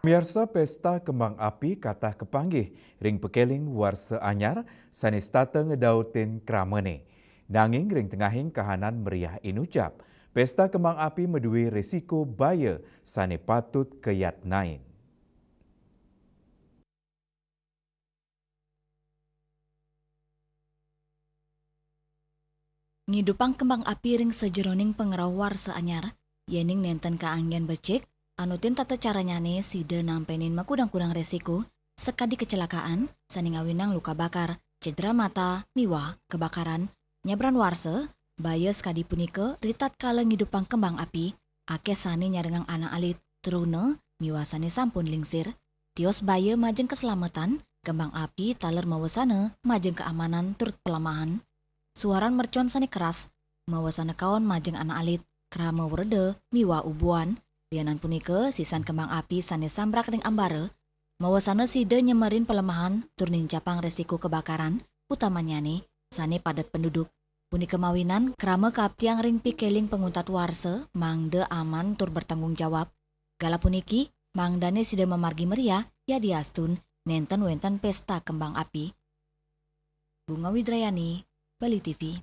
Miarsa pesta kembang api katah kepanggih ring pekeling warsa anyar sanis tateng ngedautin kramene. Nanging ring tengahing kahanan meriah inucap, pesta kembang api medui resiko baya sane patut keyat nain. Ngidupang kembang api ring sejeroning pengerawar seanyar, yening nenten kaanggian becek, anutin tata caranyane sida nampenin makudang-kudang resiko, sekadi kecelakaan, saning awinang luka bakar, cedera mata, miwa, kebakaran, nyabran warse, baya sekadi punike ritat kala ngidupang kembang api, ake sani nyarengang anak alit, terune, miwa sani sampun lingsir, tios baya majeng keselamatan, kembang api taler mawasana, majeng keamanan turut pelamahan, suaran mercon sani keras, mawasana kawan majeng anak alit, krama werde, miwa ubuan, lianan punike sisan kembang api sani sambrak ring ambare, mawasana sida nyemerin pelemahan turnin capang resiko kebakaran, utamanya nih, sani padat penduduk. Punike mawinan, krama kaptiang ring pikeling penguntat warse, mangde aman tur bertanggung jawab. Gala puniki, mangdane sida memargi meriah, ya diastun, nenten wenten pesta kembang api. Bunga Widrayani, Bali TV.